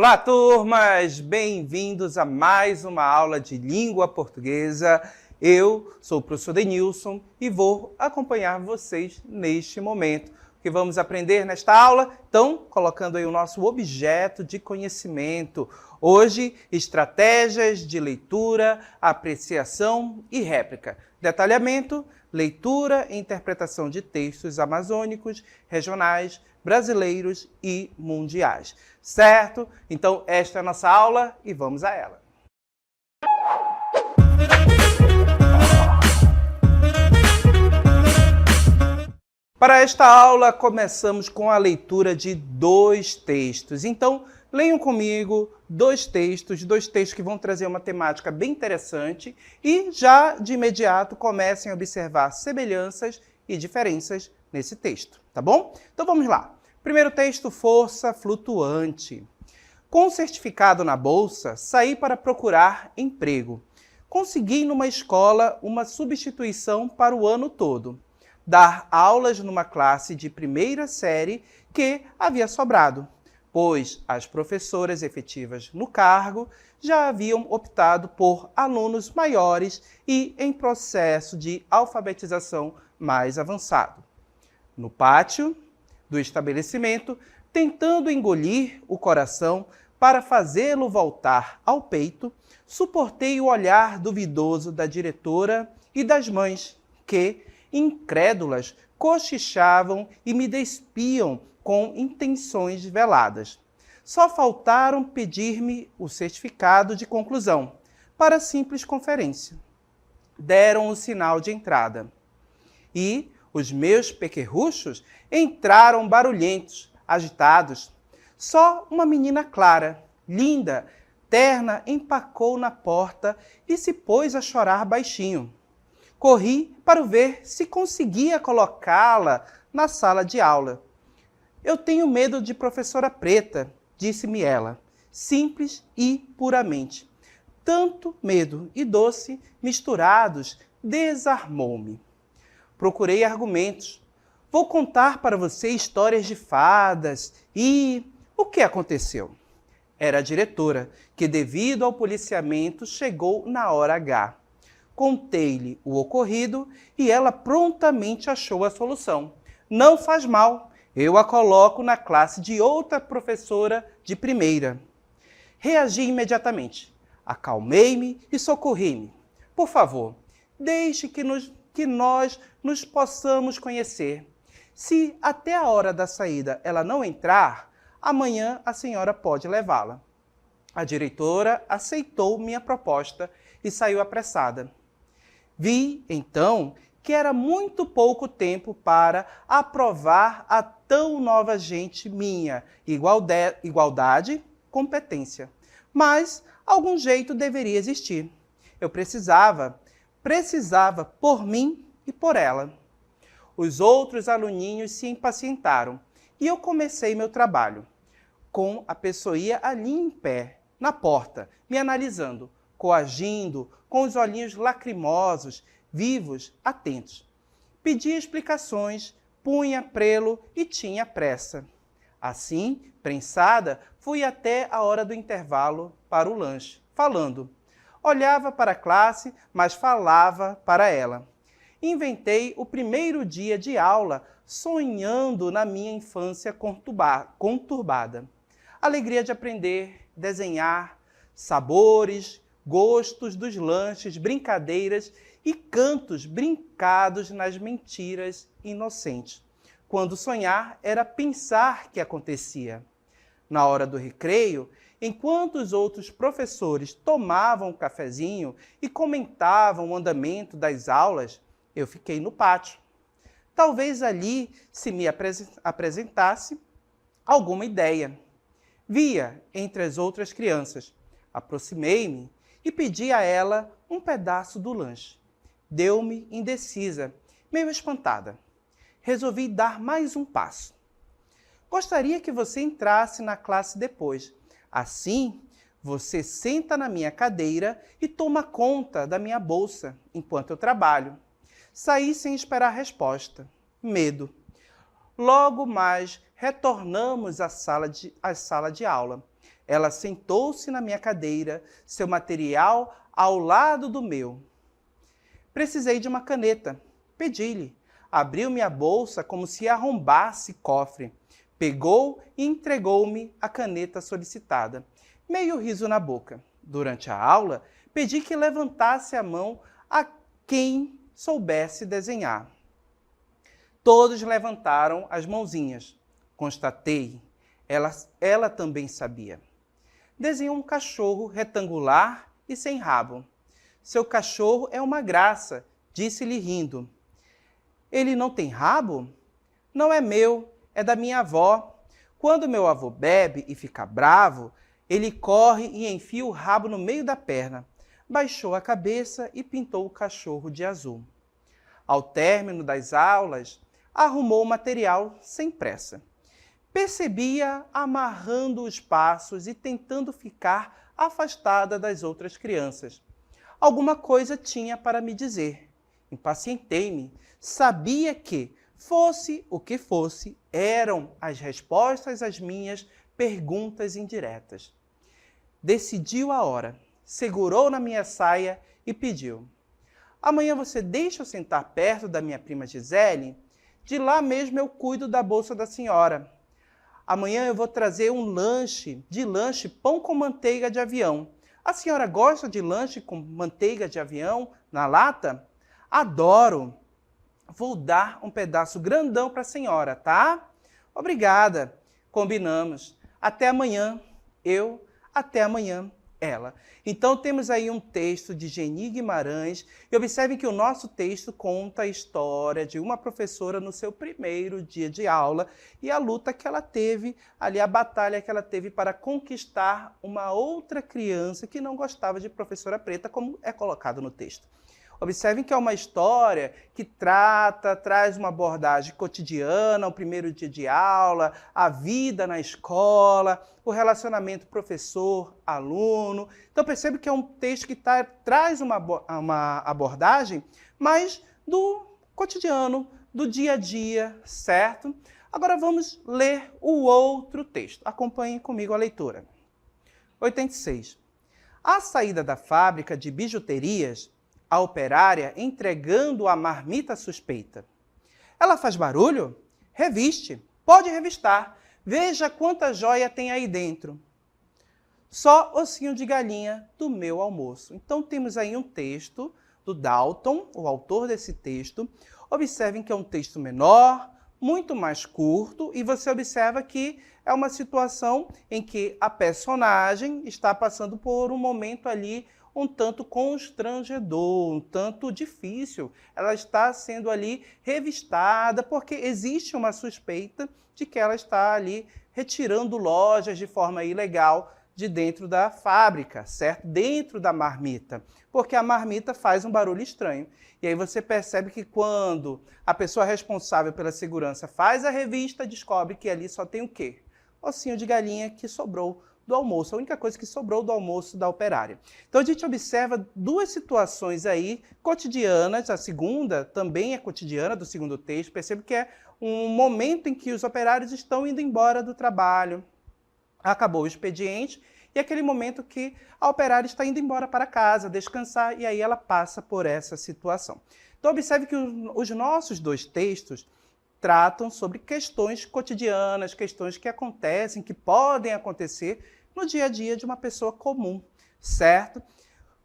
Olá, turmas! Bem-vindos a mais uma aula de língua portuguesa. Eu sou o professor Denilson e vou acompanhar vocês neste momento. O que vamos aprender nesta aula? Então, colocando aí o nosso objeto de conhecimento. Hoje, estratégias de leitura, apreciação e réplica. Detalhamento, leitura e interpretação de textos amazônicos, regionais, brasileiros e mundiais. Certo? Então, esta é a nossa aula e vamos a ela. Para esta aula, começamos com a leitura de dois textos. Então, leiam comigo dois textos que vão trazer uma temática bem interessante e já de imediato comecem a observar semelhanças e diferenças nesse texto, tá bom? Então vamos lá. Primeiro texto, força flutuante. Com o certificado na bolsa, saí para procurar emprego. Consegui numa escola uma substituição para o ano todo. Dar aulas numa classe de primeira série que havia sobrado, pois as professoras efetivas no cargo já haviam optado por alunos maiores e em processo de alfabetização mais avançado. No pátio do estabelecimento, tentando engolir o coração para fazê-lo voltar ao peito, suportei o olhar duvidoso da diretora e das mães que, incrédulas, cochichavam e me despiam com intenções veladas. Só faltaram pedir-me o certificado de conclusão para simples conferência. Deram o sinal de entrada. E os meus pequerruchos entraram barulhentos, agitados. Só uma menina clara, linda, terna, empacou na porta e se pôs a chorar baixinho. Corri para ver se conseguia colocá-la na sala de aula. Eu tenho medo de professora preta, disse-me ela, simples e puramente. Tanto medo e doce, misturados, desarmou-me. Procurei argumentos. Vou contar para você histórias de fadas e... O que aconteceu? Era a diretora, que devido ao policiamento chegou na hora H. Contei-lhe o ocorrido e ela prontamente achou a solução. Não faz mal, eu a coloco na classe de outra professora de primeira. Reagi imediatamente. Acalmei-me e socorri-me. Por favor, deixe que nós nos possamos conhecer. Se até a hora da saída ela não entrar, amanhã a senhora pode levá-la. A diretora aceitou minha proposta e saiu apressada. Vi, então, que era muito pouco tempo para aprovar a tão nova gente minha igualdade, competência. Mas algum jeito deveria existir. Eu precisava por mim e por ela. Os outros aluninhos se impacientaram e eu comecei meu trabalho, com a pessoinha ali em pé, na porta, me analisando, coagindo, com os olhinhos lacrimosos, vivos, atentos. Pedia explicações, punha prelo e tinha pressa. Assim, prensada, fui até a hora do intervalo para o lanche, falando. Olhava para a classe, mas falava para ela. Inventei o primeiro dia de aula sonhando na minha infância conturbada. Alegria de aprender, desenhar, sabores, gostos dos lanches, brincadeiras e cantos brincados nas mentiras inocentes. Quando sonhar era pensar que acontecia. Na hora do recreio, enquanto os outros professores tomavam um cafezinho e comentavam o andamento das aulas, eu fiquei no pátio. Talvez ali se me apresentasse alguma ideia. Via entre as outras crianças. Aproximei-me e pedi a ela um pedaço do lanche. Deu-me indecisa, meio espantada. Resolvi dar mais um passo. Gostaria que você entrasse na classe depois. Assim, você senta na minha cadeira e toma conta da minha bolsa enquanto eu trabalho. Saí sem esperar resposta. Medo. Logo mais, retornamos à sala de aula. Ela sentou-se na minha cadeira, seu material ao lado do meu. Precisei de uma caneta. Pedi-lhe. Abriu minha bolsa como se arrombasse cofre. Pegou e entregou-me a caneta solicitada. Meio riso na boca. Durante a aula, pedi que levantasse a mão a quem soubesse desenhar. Todos levantaram as mãozinhas. Constatei. Ela também sabia. Desenhou um cachorro retangular e sem rabo. Seu cachorro é uma graça, disse-lhe rindo. Ele não tem rabo? Não é meu, é da minha avó. Quando meu avô bebe e fica bravo, ele corre e enfia o rabo no meio da perna. Baixou a cabeça e pintou o cachorro de azul. Ao término das aulas, arrumou o material sem pressa. Percebia amarrando os passos e tentando ficar afastada das outras crianças. Alguma coisa tinha para me dizer. Impacientei-me. Sabia que, fosse o que fosse, eram as respostas às minhas perguntas indiretas. Decidiu a hora, segurou na minha saia e pediu. Amanhã você deixa eu sentar perto da minha prima Gisele? De lá mesmo eu cuido da bolsa da senhora. Amanhã eu vou trazer de lanche, pão com manteiga de avião. A senhora gosta de lanche com manteiga de avião na lata? Adoro. Vou dar um pedaço grandão para a senhora, tá? Obrigada. Combinamos. Até amanhã. Até amanhã. Ela. Então temos aí um texto de Geni Guimarães e observem que o nosso texto conta a história de uma professora no seu primeiro dia de aula e a luta que ela teve, ali a batalha que ela teve para conquistar uma outra criança que não gostava de professora preta, como é colocado no texto. Observem que é uma história que traz uma abordagem cotidiana, o primeiro dia de aula, a vida na escola, o relacionamento professor-aluno. Então percebe que é um texto que traz uma abordagem mais do cotidiano, do dia a dia, certo? Agora vamos ler o outro texto. Acompanhem comigo a leitura. 86. À saída da fábrica de bijuterias, a operária entregando a marmita suspeita. Ela faz barulho? Reviste. Pode revistar. Veja quanta joia tem aí dentro. Só ossinho de galinha do meu almoço. Então temos aí um texto do Dalton, o autor desse texto. Observem que é um texto menor, muito mais curto, e você observa que é uma situação em que a personagem está passando por um momento ali um tanto constrangedor, um tanto difícil. Ela está sendo ali revistada porque existe uma suspeita de que ela está ali retirando lojas de forma ilegal de dentro da fábrica, certo? Dentro da marmita, porque a marmita faz um barulho estranho. E aí você percebe que quando a pessoa responsável pela segurança faz a revista, descobre que ali só tem o quê? Ossinho de galinha que sobrou do almoço, a única coisa que sobrou do almoço da operária. Então a gente observa duas situações aí cotidianas, a segunda também é cotidiana do segundo texto, percebe que é um momento em que os operários estão indo embora do trabalho, acabou o expediente, e aquele momento que a operária está indo embora para casa, descansar, e aí ela passa por essa situação. Então observe que os nossos dois textos tratam sobre questões cotidianas, questões que acontecem, que podem acontecer no dia a dia de uma pessoa comum, certo?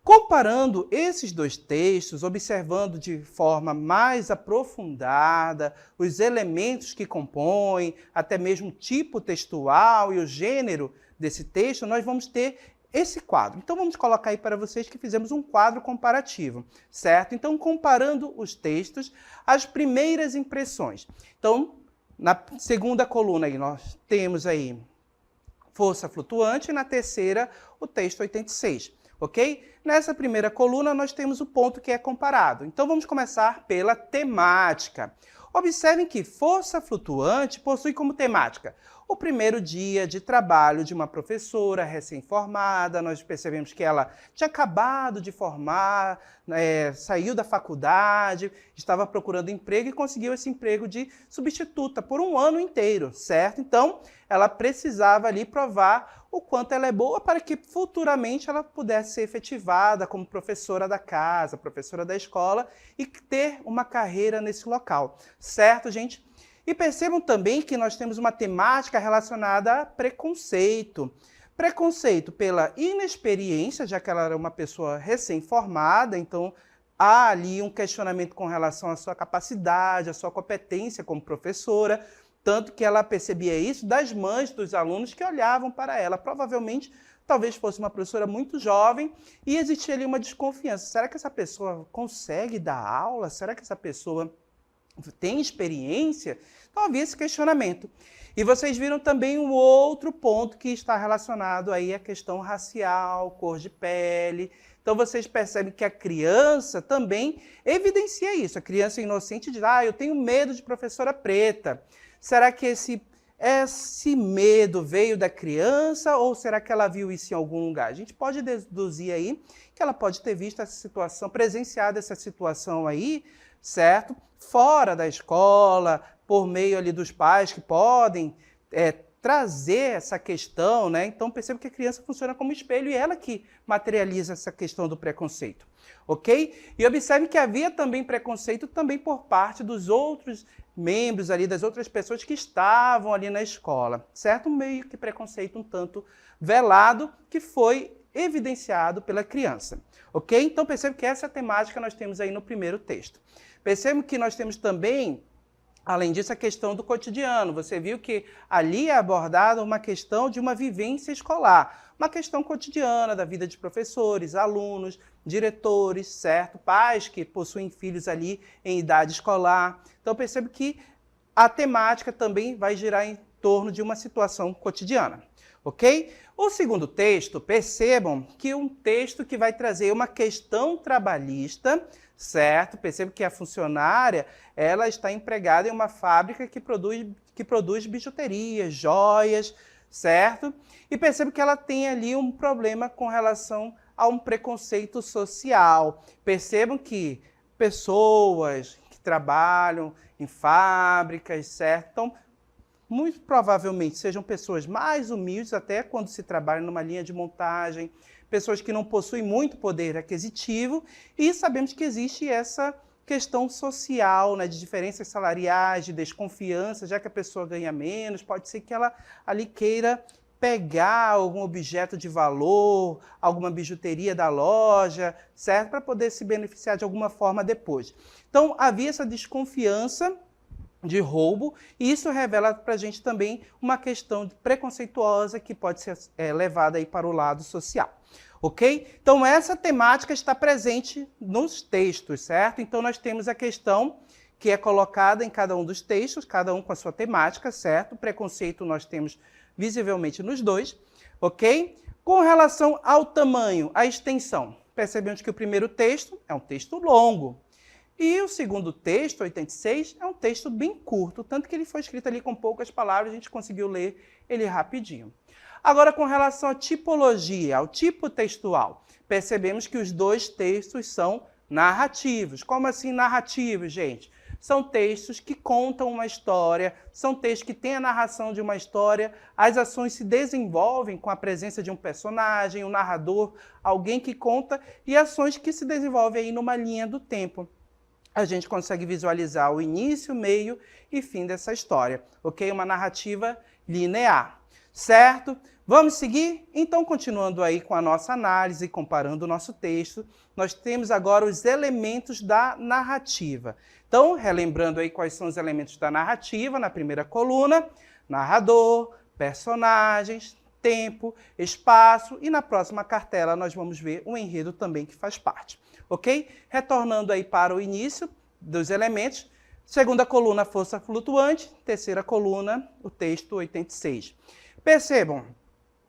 Comparando esses dois textos, observando de forma mais aprofundada os elementos que compõem, até mesmo o tipo textual e o gênero desse texto, nós vamos ter esse quadro. Então vamos colocar aí para vocês que fizemos um quadro comparativo, certo? Então comparando os textos, as primeiras impressões. Então na segunda coluna aí nós temos aí força flutuante e na terceira o texto 86, ok? Nessa primeira coluna nós temos o ponto que é comparado. Então vamos começar pela temática. Observem que força flutuante possui como temática o primeiro dia de trabalho de uma professora recém-formada. Nós percebemos que ela tinha acabado de formar, saiu da faculdade, estava procurando emprego e conseguiu esse emprego de substituta por um ano inteiro, certo? Então, ela precisava ali provar o quanto ela é boa para que futuramente ela pudesse ser efetivada como professora da casa, professora da escola e ter uma carreira nesse local, certo, gente? E percebam também que nós temos uma temática relacionada a preconceito. Preconceito pela inexperiência, já que ela era uma pessoa recém-formada, então há ali um questionamento com relação à sua capacidade, à sua competência como professora, tanto que ela percebia isso das mães dos alunos que olhavam para ela. Provavelmente, talvez fosse uma professora muito jovem e existia ali uma desconfiança. Será que essa pessoa consegue dar aula? Será que essa pessoa tem experiência? Então havia esse questionamento. E vocês viram também um outro ponto que está relacionado aí à questão racial, cor de pele. Então vocês percebem que a criança também evidencia isso. A criança inocente diz, eu tenho medo de professora preta. Será que esse medo veio da criança ou será que ela viu isso em algum lugar? A gente pode deduzir aí que ela pode ter visto essa situação, presenciado essa situação aí, certo? Fora da escola, por meio ali dos pais que podem trazer essa questão, né? Então perceba que a criança funciona como espelho e ela que materializa essa questão do preconceito, ok? E observe que havia também preconceito também por parte dos outros membros ali, das outras pessoas que estavam ali na escola, certo? Meio que preconceito um tanto velado que foi evidenciado pela criança, ok? Então perceba que essa temática nós temos aí no primeiro texto. Percebam que nós temos também, além disso, a questão do cotidiano. Você viu que ali é abordada uma questão de uma vivência escolar, uma questão cotidiana da vida de professores, alunos, diretores, certo? Pais que possuem filhos ali em idade escolar. Então, percebe que a temática também vai girar em torno de uma situação cotidiana, ok? O segundo texto, percebam que é um texto que vai trazer uma questão trabalhista, certo? Perceba que a funcionária, ela está empregada em uma fábrica que produz bijuterias, joias, certo? E perceba que ela tem ali um problema com relação a um preconceito social. Percebam que pessoas que trabalham em fábricas, certo? Então, muito provavelmente sejam pessoas mais humildes, até quando se trabalha numa linha de montagem, pessoas que não possuem muito poder aquisitivo, e sabemos que existe essa questão social, né, de diferenças salariais, de desconfiança, já que a pessoa ganha menos, pode ser que ela ali queira pegar algum objeto de valor, alguma bijuteria da loja, certo? Para poder se beneficiar de alguma forma depois. Então, havia essa desconfiança de roubo, e isso revela para a gente também uma questão preconceituosa que pode ser levada aí para o lado social. Ok? Então, essa temática está presente nos textos, certo? Então, nós temos a questão que é colocada em cada um dos textos, cada um com a sua temática, certo? O preconceito nós temos visivelmente nos dois, ok? Com relação ao tamanho, à extensão, percebemos que o primeiro texto é um texto longo, e o segundo texto, 86, é um texto bem curto, tanto que ele foi escrito ali com poucas palavras, a gente conseguiu ler ele rapidinho. Agora, com relação à tipologia, ao tipo textual, percebemos que os dois textos são narrativos. Como assim narrativos, gente? São textos que contam uma história, são textos que têm a narração de uma história, as ações se desenvolvem com a presença de um personagem, um narrador, alguém que conta, e ações que se desenvolvem aí numa linha do tempo. A gente consegue visualizar o início, meio e fim dessa história, ok? Uma narrativa linear, certo? Vamos seguir? Então, continuando aí com a nossa análise, comparando o nosso texto, nós temos agora os elementos da narrativa. Então, relembrando aí quais são os elementos da narrativa, na primeira coluna, narrador, personagens, tempo, espaço, e na próxima cartela nós vamos ver o enredo também que faz parte, ok? Retornando aí para o início dos elementos, segunda coluna, força flutuante, terceira coluna, o texto 86. Percebam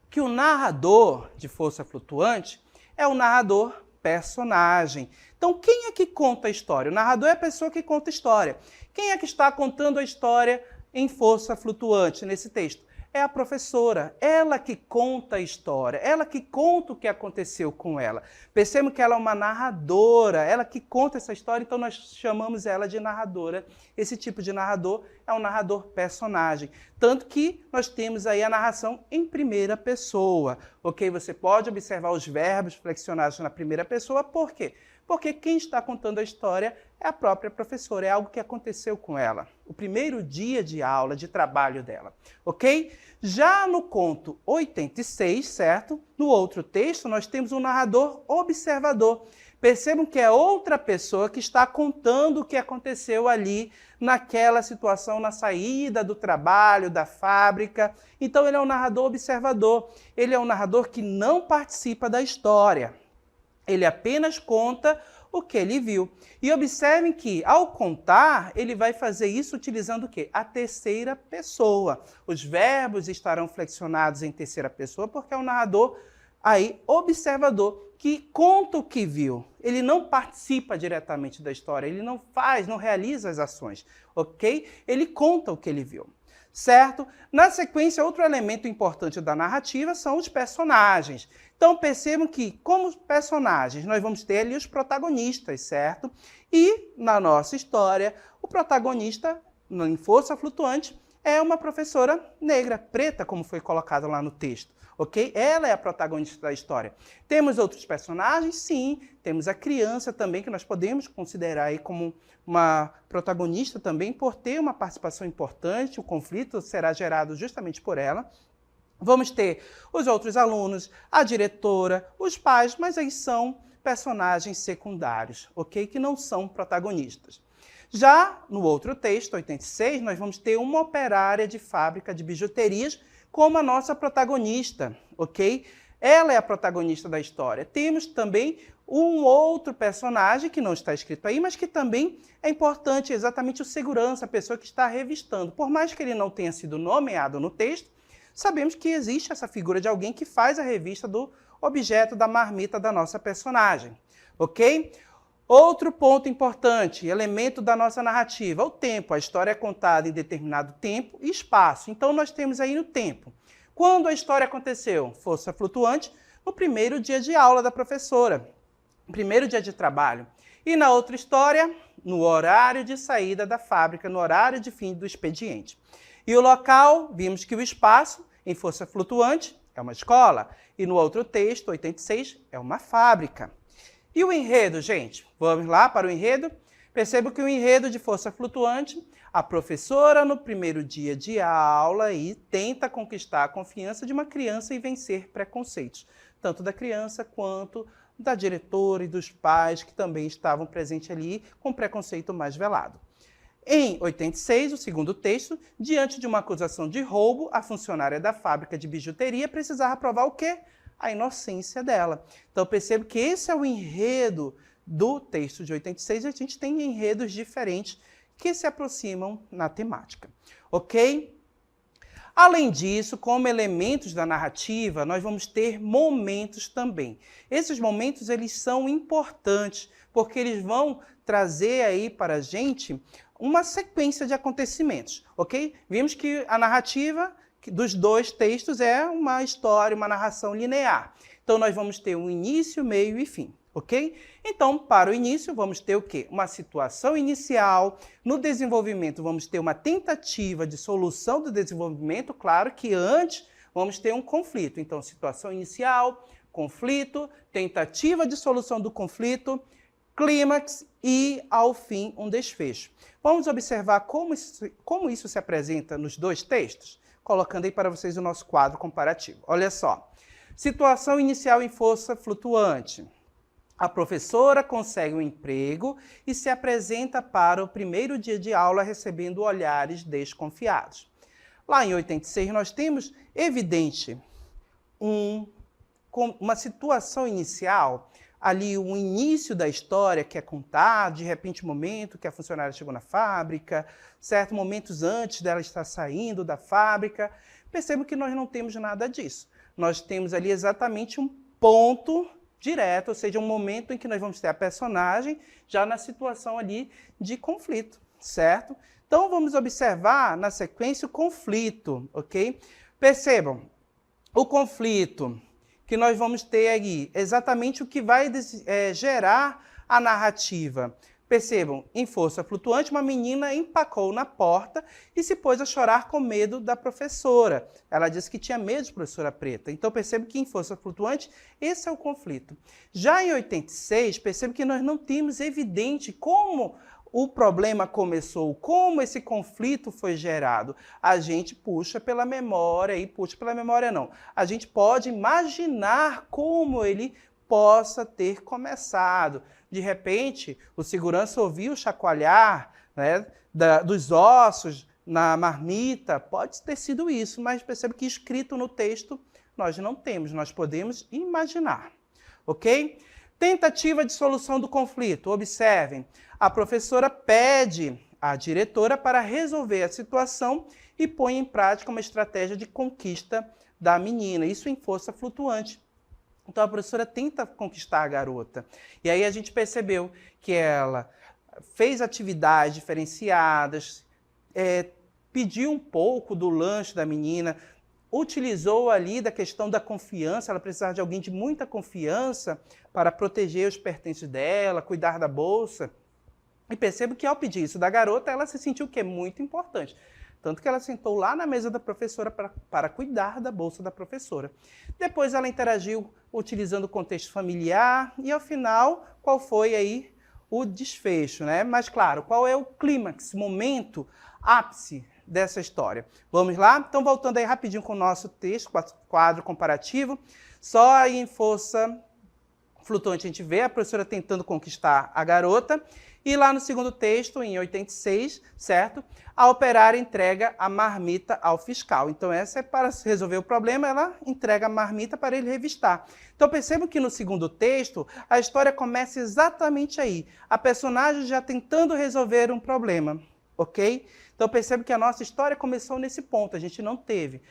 que o narrador de força flutuante é o narrador personagem. Então, quem é que conta a história? O narrador é a pessoa que conta a história. Quem é que está contando a história em força flutuante nesse texto? é a professora, ela que conta a história, ela que conta o que aconteceu com ela. Percebam que ela é uma narradora, ela que conta essa história, então nós chamamos ela de narradora. Esse tipo de narrador é um narrador personagem. Tanto que nós temos aí a narração em primeira pessoa, ok? Você pode observar os verbos flexionados na primeira pessoa, por quê? Porque quem está contando a história é a própria professora, é algo que aconteceu com ela. O primeiro dia de aula, de trabalho dela, ok? Já no conto 86, certo? No outro texto, nós temos um narrador observador. Percebam que é outra pessoa que está contando o que aconteceu ali naquela situação, na saída do trabalho, da fábrica. Então, ele é um narrador observador. Ele é um narrador que não participa da história. Ele apenas conta o que ele viu. E observem que, ao contar, ele vai fazer isso utilizando o quê? A terceira pessoa. Os verbos estarão flexionados em terceira pessoa porque é um narrador aí observador que conta o que viu. Ele não participa diretamente da história, ele não faz, não realiza as ações, ok? Ele conta o que ele viu. Certo? Na sequência, outro elemento importante da narrativa são os personagens. Então, percebam que, como personagens, nós vamos ter ali os protagonistas, certo? E, na nossa história, o protagonista, em Força Flutuante, é uma professora negra, preta, como foi colocado lá no texto, ok? Ela é a protagonista da história. Temos outros personagens? Sim. Temos a criança também, que nós podemos considerar aí como uma protagonista também, por ter uma participação importante. O conflito será gerado justamente por ela. Vamos ter os outros alunos, a diretora, os pais, mas aí são personagens secundários, ok? Que não são protagonistas. Já no outro texto, 86, nós vamos ter uma operária de fábrica de bijuterias como a nossa protagonista, ok? Ela é a protagonista da história. Temos também um outro personagem, que não está escrito aí, mas que também é importante, exatamente o segurança, a pessoa que está revistando. Por mais que ele não tenha sido nomeado no texto, sabemos que existe essa figura de alguém que faz a revista do objeto da marmita da nossa personagem, ok? Outro ponto importante, elemento da nossa narrativa, o tempo. A história é contada em determinado tempo e espaço. Então, nós temos aí no tempo. Quando a história aconteceu? Força Flutuante, no primeiro dia de aula da professora, primeiro dia de trabalho. E na outra história, no horário de saída da fábrica, no horário de fim do expediente. E o local, vimos que o espaço, em Força Flutuante, é uma escola. E no outro texto, 86, é uma fábrica. E o enredo, gente? Vamos lá para o enredo? Percebo que o enredo de Força Flutuante, a professora, no primeiro dia de aula, tenta conquistar a confiança de uma criança e vencer preconceitos, tanto da criança quanto da diretora e dos pais, que também estavam presentes ali com preconceito mais velado. Em 86, o segundo texto, diante de uma acusação de roubo, a funcionária da fábrica de bijuteria precisava provar o quê? A inocência dela. Então, percebo que esse é o enredo do texto de 86, e a gente tem enredos diferentes que se aproximam na temática, ok? Além disso, como elementos da narrativa, nós vamos ter momentos também. Esses momentos, eles são importantes, porque eles vão trazer aí para a gente uma sequência de acontecimentos, ok? Vimos que a narrativa dos dois textos é uma história, uma narração linear. Então, nós vamos ter um início, meio e fim, ok? Então, para o início, vamos ter o quê? Uma situação inicial. No desenvolvimento, vamos ter uma tentativa de solução do desenvolvimento. Claro que antes vamos ter um conflito. Então, situação inicial, conflito, tentativa de solução do conflito, clímax e, ao fim, um desfecho. Vamos observar como isso se apresenta nos dois textos? Colocando aí para vocês o nosso quadro comparativo. Olha só. Situação inicial em Força Flutuante. A professora consegue um emprego e se apresenta para o primeiro dia de aula recebendo olhares desconfiados. Lá em 86 nós temos evidente uma situação inicial, ali o início da história que é contado, de repente o momento que a funcionária chegou na fábrica, certo? Momentos antes dela estar saindo da fábrica. Percebo que nós não temos nada disso. Nós temos ali exatamente um ponto direto, ou seja, um momento em que nós vamos ter a personagem já na situação ali de conflito, certo? Então vamos observar na sequência o conflito, ok? Percebam, o conflito que nós vamos ter aí, exatamente o que vai gerar a narrativa. Percebam, em Força Flutuante, uma menina empacou na porta e se pôs a chorar com medo da professora. Ela disse que tinha medo de professora preta. Então, percebo que em Força Flutuante, esse é o conflito. Já em 86, percebo que nós não temos evidente como o problema começou, como esse conflito foi gerado. A gente puxa pela memória, a gente pode imaginar como ele possa ter começado. De repente, o segurança ouviu chacoalhar, né, dos ossos na marmita. Pode ter sido isso, mas percebe que escrito no texto nós não temos, nós podemos imaginar. Ok? Tentativa de solução do conflito. Observem, a professora pede à diretora para resolver a situação e põe em prática uma estratégia de conquista da menina. Isso em Força Flutuante. Então, a professora tenta conquistar a garota. E aí a gente percebeu que ela fez atividades diferenciadas, pediu um pouco do lanche da menina, utilizou ali da questão da confiança, ela precisava de alguém de muita confiança para proteger os pertences dela, cuidar da bolsa. E percebo que ao pedir isso da garota, ela se sentiu que é muito importante. Tanto que ela sentou lá na mesa da professora para cuidar da bolsa da professora. Depois ela interagiu utilizando o contexto familiar e, ao final, qual foi aí o desfecho, né? Mas, claro, qual é o clímax, momento, ápice dessa história? Vamos lá? Então, voltando aí rapidinho com o nosso texto, quadro comparativo. Só aí em Força Flutuante a gente vê a professora tentando conquistar a garota. E lá no segundo texto, em 86, certo? A operária entrega a marmita ao fiscal. Então, essa é para resolver o problema, ela entrega a marmita para ele revistar. Então, percebam que no segundo texto, a história começa exatamente aí. A personagem já tentando resolver um problema, ok? Então, percebo que a nossa história começou nesse ponto. A gente não teve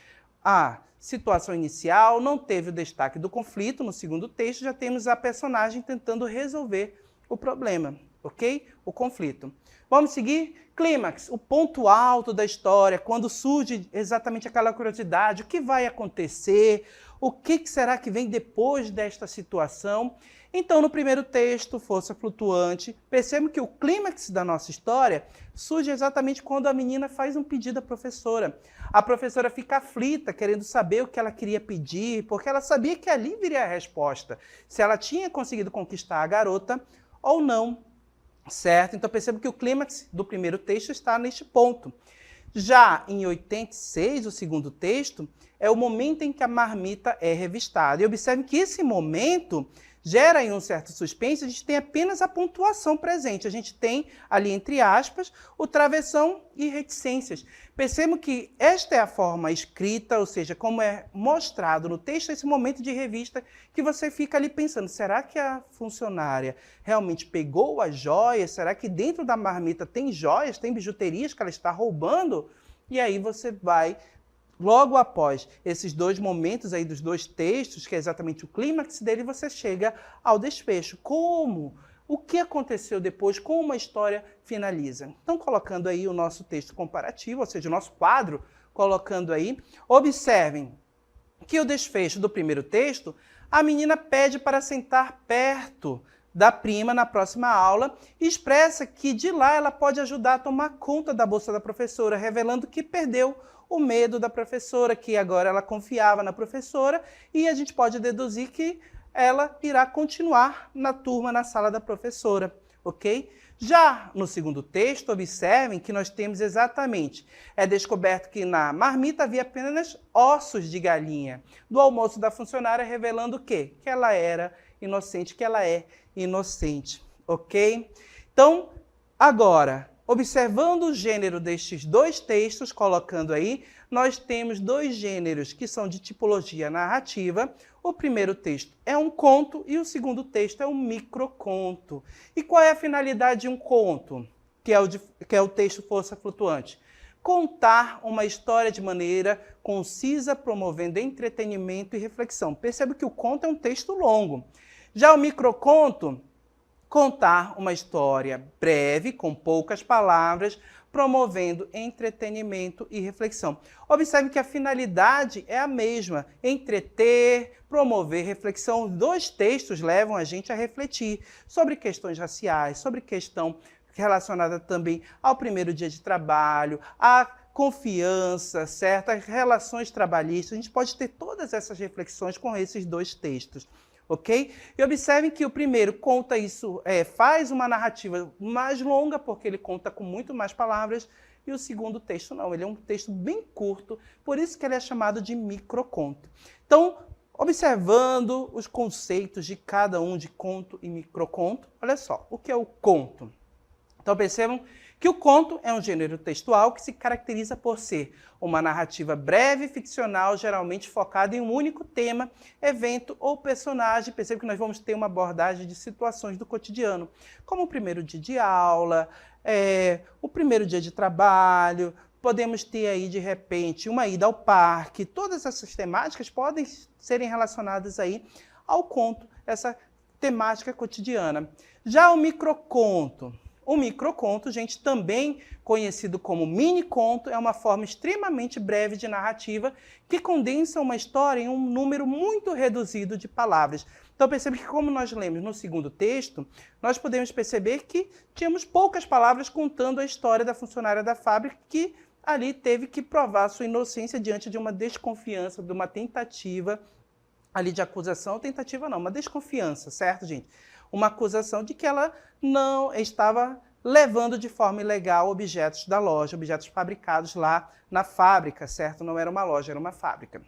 a situação inicial, não teve o destaque do conflito. No segundo texto, já temos a personagem tentando resolver o problema. Ok? O conflito. Vamos seguir? Clímax, o ponto alto da história, quando surge exatamente aquela curiosidade, o que vai acontecer, o que será que vem depois desta situação. Então, no primeiro texto, Força Flutuante, percebam que o clímax da nossa história surge exatamente quando a menina faz um pedido à professora. A professora fica aflita, querendo saber o que ela queria pedir, porque ela sabia que ali viria a resposta, se ela tinha conseguido conquistar a garota ou não. Certo? Então, percebo que o clímax do primeiro texto está neste ponto. Já em 86, o segundo texto, é o momento em que a marmita é revistada. E observe que esse momento gera aí um certo suspense, a gente tem apenas a pontuação presente. A gente tem ali, entre aspas, o travessão e reticências. Percebam que esta é a forma escrita, ou seja, como é mostrado no texto, esse momento de revista, que você fica ali pensando, será que a funcionária realmente pegou as joias? Será que dentro da marmita tem joias, tem bijuterias que ela está roubando? E aí você vai... Logo após esses dois momentos aí dos dois textos, que é exatamente o clímax dele, você chega ao desfecho. Como? O que aconteceu depois? Como a história finaliza? Então, colocando aí o nosso texto comparativo, ou seja, o nosso quadro, colocando aí, observem que o desfecho do primeiro texto, a menina pede para sentar perto da prima na próxima aula e expressa que de lá ela pode ajudar a tomar conta da bolsa da professora, revelando que perdeu o medo da professora, que agora ela confiava na professora, e a gente pode deduzir que ela irá continuar na turma, na sala da professora, ok? Já no segundo texto, observem que nós temos exatamente, é descoberto que na marmita havia apenas ossos de galinha, do almoço da funcionária, revelando o quê? Que ela era inocente, que ela é inocente, ok? Então, agora... Observando o gênero destes dois textos, colocando aí, nós temos dois gêneros que são de tipologia narrativa. O primeiro texto é um conto e o segundo texto é um microconto. E qual é a finalidade de um conto, que é o texto Força Flutuante? Contar uma história de maneira concisa, promovendo entretenimento e reflexão. Perceba que o conto é um texto longo. Já o microconto... contar uma história breve, com poucas palavras, promovendo entretenimento e reflexão. Observe que a finalidade é a mesma, entreter, promover reflexão. Os dois textos levam a gente a refletir sobre questões raciais, sobre questão relacionada também ao primeiro dia de trabalho, à confiança, certo? As relações trabalhistas. A gente pode ter todas essas reflexões com esses dois textos. Ok? E observem que o primeiro conta isso, faz uma narrativa mais longa, porque ele conta com muito mais palavras, e o segundo texto não, ele é um texto bem curto, por isso que ele é chamado de microconto. Então, observando os conceitos de cada um de conto e microconto, olha só, o que é o conto? Então percebam que o conto é um gênero textual que se caracteriza por ser uma narrativa breve e ficcional, geralmente focada em um único tema, evento ou personagem. Perceba que nós vamos ter uma abordagem de situações do cotidiano, como o primeiro dia de aula, o primeiro dia de trabalho, podemos ter aí, de repente, uma ida ao parque. Todas essas temáticas podem serem relacionadas aí ao conto, essa temática cotidiana. Já o microconto, gente, também conhecido como mini-conto, é uma forma extremamente breve de narrativa que condensa uma história em um número muito reduzido de palavras. Então percebe que, como nós lemos no segundo texto, nós podemos perceber que tínhamos poucas palavras contando a história da funcionária da fábrica que ali teve que provar sua inocência diante de uma desconfiança, de uma tentativa ali de acusação, tentativa não, uma desconfiança, certo, gente? Uma acusação de que ela não estava levando de forma ilegal objetos da loja, objetos fabricados lá na fábrica, certo? Não era uma loja, era uma fábrica.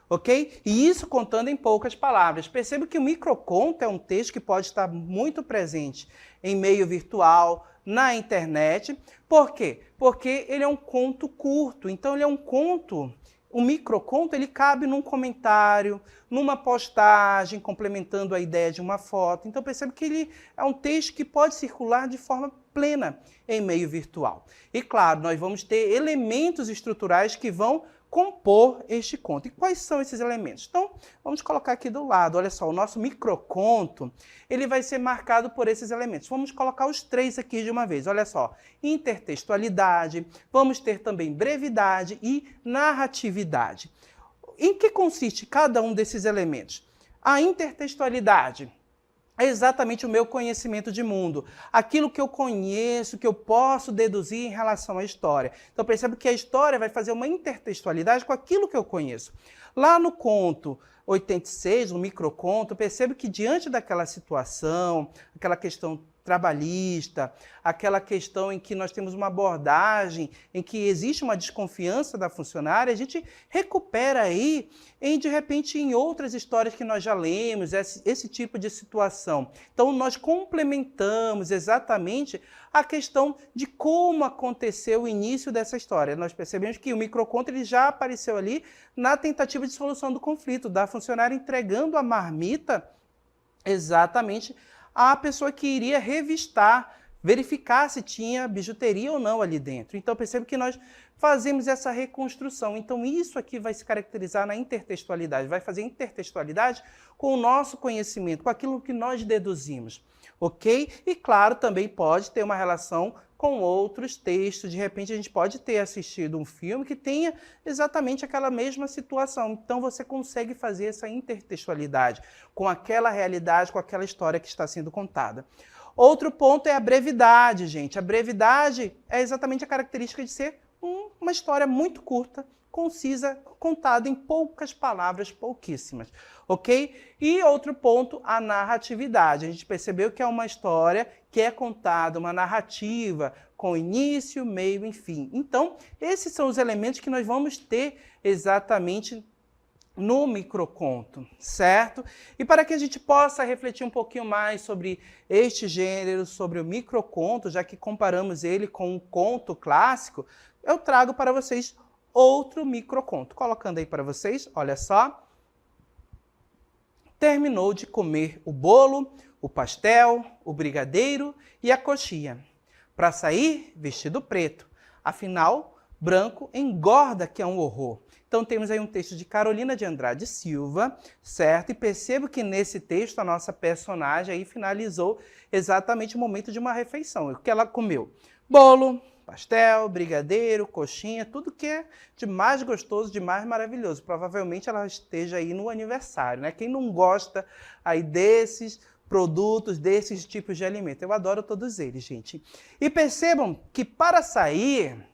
Ok? E isso contando em poucas palavras. Perceba que o microconto é um texto que pode estar muito presente em meio virtual, na internet. Por quê? Porque ele é um conto curto. Então, ele é um conto. O microconto, ele cabe num comentário, numa postagem, complementando a ideia de uma foto. Então, percebe que ele é um texto que pode circular de forma plena em meio virtual. E, claro, nós vamos ter elementos estruturais que vão compor este conto. E quais são esses elementos? Então, vamos colocar aqui do lado. Olha só, o nosso microconto, ele vai ser marcado por esses elementos. Vamos colocar os três aqui de uma vez. Olha só, intertextualidade, vamos ter também brevidade e narratividade. Em que consiste cada um desses elementos? A intertextualidade é exatamente o meu conhecimento de mundo. Aquilo que eu conheço, que eu posso deduzir em relação à história. Então percebe que a história vai fazer uma intertextualidade com aquilo que eu conheço. Lá no conto 86, no microconto, percebe que diante daquela situação, aquela questão trabalhista, aquela questão em que nós temos uma abordagem em que existe uma desconfiança da funcionária, a gente recupera aí, de repente, em outras histórias que nós já lemos, esse tipo de situação. Então, nós complementamos exatamente a questão de como aconteceu o início dessa história. Nós percebemos que o microconto ele já apareceu ali na tentativa de solução do conflito, da funcionária entregando a marmita exatamente a pessoa que iria revistar, verificar se tinha bijuteria ou não ali dentro. Então, percebe que nós fazemos essa reconstrução. Então, isso aqui vai se caracterizar na intertextualidade, vai fazer intertextualidade com o nosso conhecimento, com aquilo que nós deduzimos, ok? E, claro, também pode ter uma relação com outros textos. De repente, a gente pode ter assistido um filme que tenha exatamente aquela mesma situação. Então, você consegue fazer essa intertextualidade com aquela realidade, com aquela história que está sendo contada. Outro ponto é a brevidade, gente. A brevidade é exatamente a característica de ser uma história muito curta, concisa, contada em poucas palavras, pouquíssimas, ok? E outro ponto, a narratividade. A gente percebeu que é uma história que é contada, uma narrativa com início, meio e fim. Então, esses são os elementos que nós vamos ter exatamente no microconto, certo? E para que a gente possa refletir um pouquinho mais sobre este gênero, sobre o microconto, já que comparamos ele com um conto clássico, eu trago para vocês outro microconto. Colocando aí para vocês, olha só. Terminou de comer o bolo, o pastel, o brigadeiro e a coxinha. Para sair, vestido preto. Afinal, branco engorda que é um horror. Então temos aí um texto de Carolina de Andrade Silva, certo? E percebo que nesse texto a nossa personagem aí finalizou exatamente o momento de uma refeição. O que ela comeu? Bolo, pastel, brigadeiro, coxinha, tudo que é de mais gostoso, de mais maravilhoso. Provavelmente ela esteja aí no aniversário, né? Quem não gosta aí desses produtos, desses tipos de alimento? Eu adoro todos eles, gente. E percebam que para sair,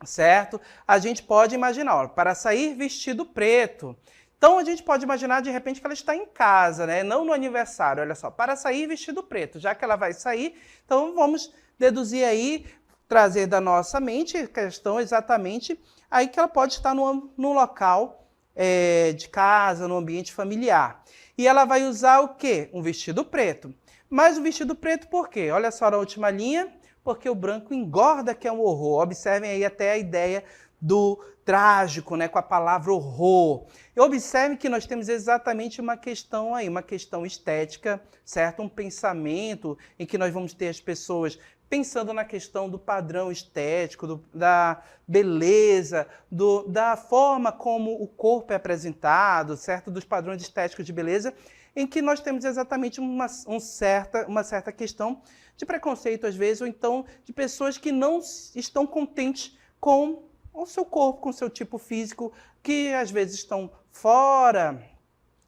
certo? A gente pode imaginar, ó, para sair vestido preto. Então a gente pode imaginar de repente que ela está em casa, né? Não no aniversário, olha só, para sair vestido preto. Já que ela vai sair, então vamos deduzir aí, trazer da nossa mente a questão exatamente aí que ela pode estar no local de casa, no ambiente familiar. E ela vai usar o quê? Um vestido preto. Mas o vestido preto por quê? Olha só na última linha, porque o branco engorda, que é um horror. Observem aí até a ideia do trágico, né, com a palavra horror. E observem que nós temos exatamente uma questão aí, uma questão estética, certo? Um pensamento em que nós vamos ter as pessoas pensando na questão do padrão estético, da beleza, da forma como o corpo é apresentado, certo? Dos padrões estéticos de beleza, em que nós temos exatamente uma certa questão de preconceito, às vezes, ou então de pessoas que não estão contentes com o seu corpo, com o seu tipo físico, que às vezes estão fora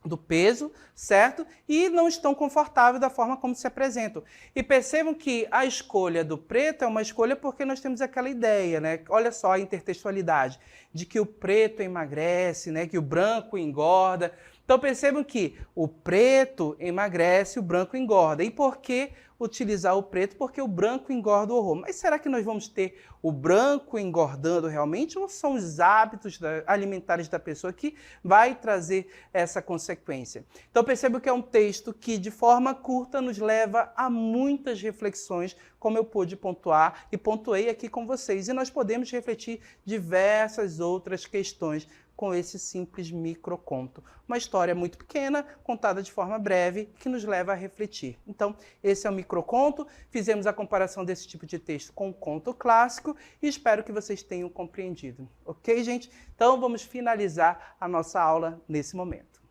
do peso, certo? E não estão confortáveis da forma como se apresentam. E percebam que a escolha do preto é uma escolha porque nós temos aquela ideia, né? Olha só a intertextualidade, de que o preto emagrece, né? Que o branco engorda. Então percebam que o preto emagrece, o branco engorda. E por que utilizar o preto? Porque o branco engorda o horror. Mas será que nós vamos ter o branco engordando realmente ou são os hábitos alimentares da pessoa que vai trazer essa consequência? Então percebo que é um texto que de forma curta nos leva a muitas reflexões, como eu pude pontuar e pontuei aqui com vocês. E nós podemos refletir diversas outras questões com esse simples microconto. Uma história muito pequena, contada de forma breve, que nos leva a refletir. Então, esse é o microconto. Fizemos a comparação desse tipo de texto com o conto clássico e espero que vocês tenham compreendido. Ok, gente? Então, vamos finalizar a nossa aula nesse momento.